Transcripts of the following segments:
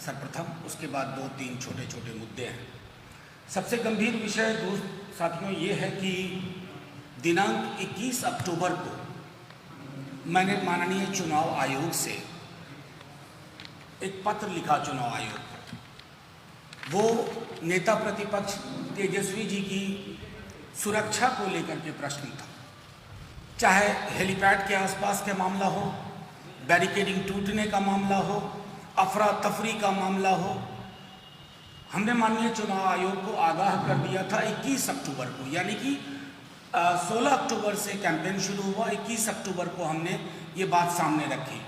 सर्वप्रथम, उसके बाद 2-3 छोटे छोटे मुद्दे हैं। सबसे गंभीर विषय दोस्त साथियों ये है कि दिनांक 21 अक्टूबर को मैंने माननीय चुनाव आयोग से एक पत्र लिखा चुनाव आयोग को। वो नेता प्रतिपक्ष तेजस्वी जी की सुरक्षा को लेकर के प्रश्न था, चाहे हेलीपैड के आसपास का मामला हो, बैरिकेडिंग टूटने का मामला हो, अफरा तफरी का मामला हो। हमने माननीय चुनाव आयोग को आगाह कर दिया था 21 अक्टूबर को, यानी कि 16 अक्टूबर से कैंपेन शुरू हुआ, 21 अक्टूबर को हमने ये बात सामने रखी।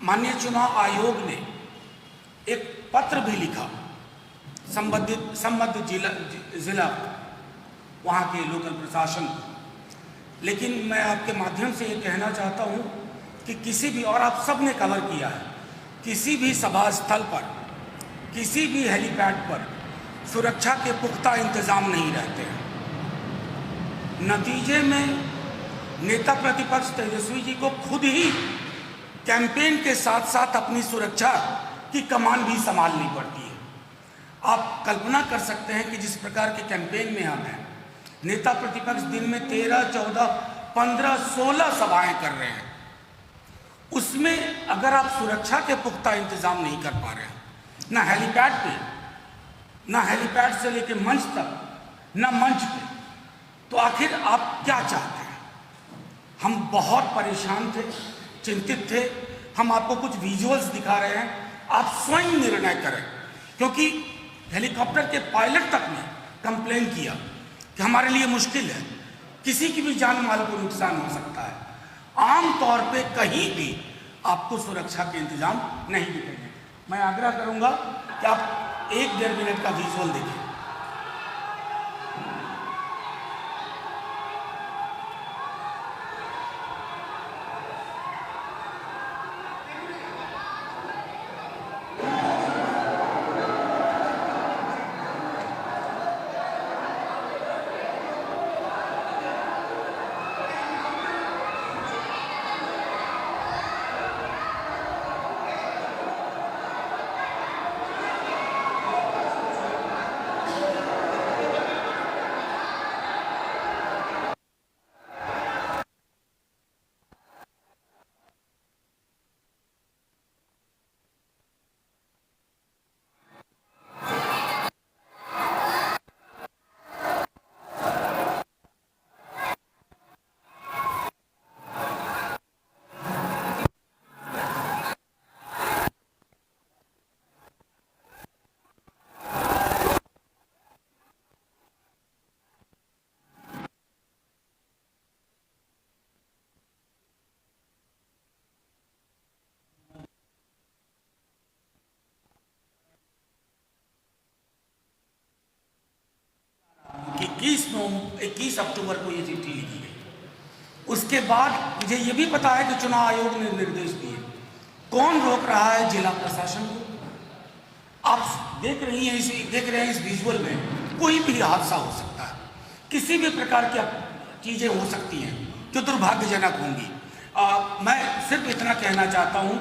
माननीय चुनाव आयोग ने एक पत्र भी लिखा संबद्ध जिला वहाँ के लोकल प्रशासन को। लेकिन मैं आपके माध्यम से ये कहना चाहता हूँ कि किसी भी, और आप सब ने कवर किया है, किसी भी सभा स्थल पर, किसी भी हेलीपैड पर सुरक्षा के पुख्ता इंतजाम नहीं रहते हैं। नतीजे में नेता प्रतिपक्ष तेजस्वी जी को खुद ही कैंपेन के साथ साथ अपनी सुरक्षा की कमान भी संभालनी पड़ती है। आप कल्पना कर सकते हैं कि जिस प्रकार के कैंपेन में हम हैं, नेता प्रतिपक्ष दिन में 13, 14, 15, 16 सभाएं कर रहे हैं, उसमें अगर आप सुरक्षा के पुख्ता इंतजाम नहीं कर पा रहे हैं, ना हेलीपैड पे, ना हेलीपैड से लेके मंच तक, ना मंच पे, तो आखिर आप क्या चाहते हैं? हम बहुत परेशान थे, चिंतित थे। हम आपको कुछ विजुअल्स दिखा रहे हैं, आप स्वयं निर्णय करें, क्योंकि हेलीकॉप्टर के पायलट तक ने कंप्लेन किया कि हमारे लिए मुश्किल है, किसी की भी जान माल को नुकसान हो सकता है। आम तौर पे कहीं भी आपको सुरक्षा के इंतजाम नहीं दिखेंगे। मैं आग्रह करूंगा कि आप 1-1.5 मिनट का विजुअल देखें। कि 21 अक्टूबर को ये चिट्ठी लिखी गई। उसके बाद मुझे ये भी पता है कि चुनाव आयोग ने निर्देश दिए। कौन रोक रहा है? जिला प्रशासन को। आप देख रहे हैं इस विजुअल में, कोई भी हादसा हो सकता है, किसी भी प्रकार की चीजें हो सकती हैं जो दुर्भाग्यजनक होंगी। मैं सिर्फ इतना कहना चाहता हूं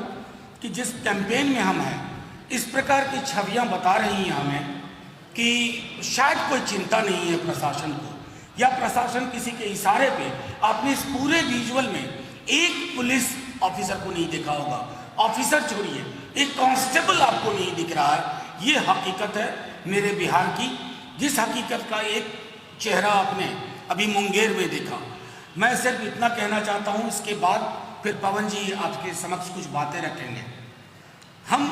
कि जिस कैंपेन में हम हैं, इस प्रकार की छवियां बता रही हैं हमें कि शायद कोई चिंता नहीं है प्रशासन को, या प्रशासन किसी के इशारे पे। आपने इस पूरे विजुअल में एक पुलिस ऑफिसर को नहीं देखा होगा, ऑफिसर छोड़िए, एक कांस्टेबल आपको नहीं दिख रहा है। ये हकीकत है मेरे बिहार की, जिस हकीकत का एक चेहरा आपने अभी मुंगेर में देखा। मैं सिर्फ इतना कहना चाहता हूँ, इसके बाद फिर पवन जी आपके समक्ष कुछ बातें रखेंगे। हम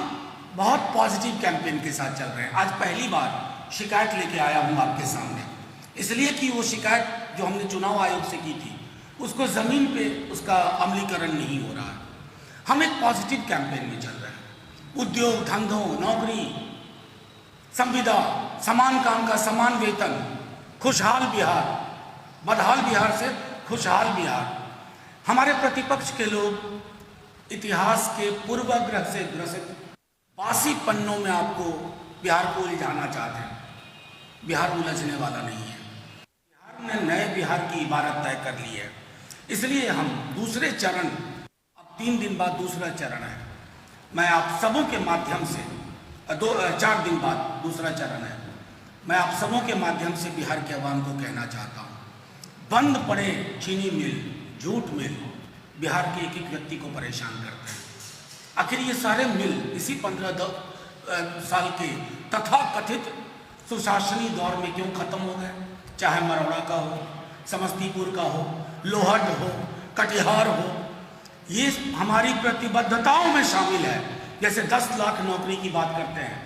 बहुत पॉजिटिव कैंपेन के साथ चल रहे हैं। आज पहली बार शिकायत लेके आया हूँ आपके सामने, इसलिए कि वो शिकायत जो हमने चुनाव आयोग से की थी, उसको ज़मीन पे उसका अमलीकरण नहीं हो रहा है। हम एक पॉजिटिव कैंपेन में चल रहे हैं। उद्योग धंधों, नौकरी, संविदा, समान काम का समान वेतन, खुशहाल बिहार, बदहाल बिहार से खुशहाल बिहार। हमारे प्रतिपक्ष के लोग इतिहास के पूर्वाग्रह से ग्रसित बासी पन्नों में आपको बिहार को उलझाना चाहते हैं। बिहार उलझने वाला नहीं है। बिहार ने नए बिहार की इबारत तय कर ली है। इसलिए हम दूसरे चरण, अब 3 दिन बाद दूसरा चरण है। मैं आप सबों के माध्यम से 4 दिन बाद दूसरा चरण है। मैं आप सबों के माध्यम से बिहार के अवाम को कहना चाहता हूँ, बंद पड़े चीनी मिल, झूठ मिल बिहार के एक एक व्यक्ति को परेशान करते हैं। आखिर ये सारे मिल इसी 15 साल के तथाकथित सुशासनी दौर में क्यों खत्म हो गए? चाहे मरौड़ा का हो, समस्तीपुर का हो, लोहट हो, कटिहार हो, ये हमारी प्रतिबद्धताओं में शामिल है। जैसे 10 लाख नौकरी की बात करते हैं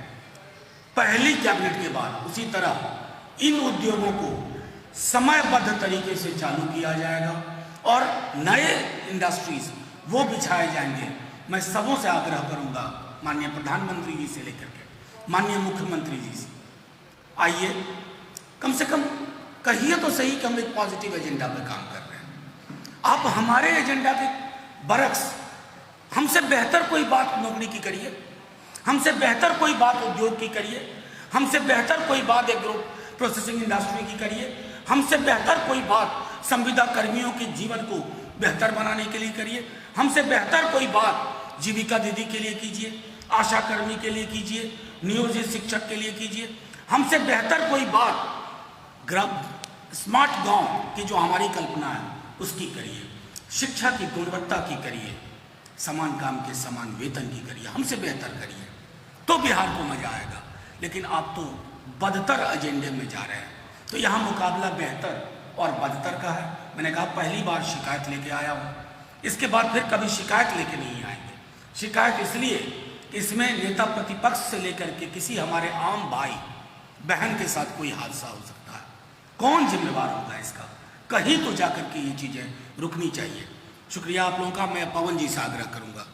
पहली कैबिनेट के बाद, उसी तरह इन उद्योगों को समयबद्ध तरीके से चालू किया जाएगा और नए इंडस्ट्रीज वो बिछाए जाएंगे। मैं सबों से आग्रह करूंगा, माननीय प्रधानमंत्री जी से लेकर के माननीय मुख्यमंत्री जी से, आइए कम से कम कहिए तो सही कि हम एक पॉजिटिव एजेंडा पे काम कर रहे हैं। आप हमारे एजेंडा के बरक्स हमसे बेहतर कोई बात नौकरी की करिए, हमसे बेहतर कोई बात उद्योग की करिए, हमसे बेहतर कोई बात एग्रो प्रोसेसिंग इंडस्ट्री की करिए, हमसे बेहतर कोई बात संविदा कर्मियों के जीवन को बेहतर बनाने के लिए करिए, हमसे बेहतर कोई बात जीविका दीदी के लिए कीजिए, आशा कर्मी के लिए कीजिए, नियोजित शिक्षक के लिए कीजिए, हमसे बेहतर कोई बात स्मार्ट गांव की जो हमारी कल्पना है उसकी करिए, शिक्षा की गुणवत्ता की करिए, समान काम के समान वेतन की करिए, हमसे बेहतर करिए तो बिहार को मजा आएगा। लेकिन आप तो बदतर एजेंडे में जा रहे हैं। तो यहाँ मुकाबला बेहतर और बदतर का है। मैंने कहा पहली बार शिकायत लेके आया हूँ, इसके बाद फिर कभी शिकायत लेके नहीं आएंगे। शिकायत इसलिए कि इसमें नेता प्रतिपक्ष से लेकर के किसी हमारे आम भाई बहन के साथ कोई हादसा हो सकता है। कौन जिम्मेवार होगा इसका? कहीं तो जाकर के ये चीज़ें रुकनी चाहिए। शुक्रिया आप लोगों का। मैं पवन जी से आग्रह करूँगा।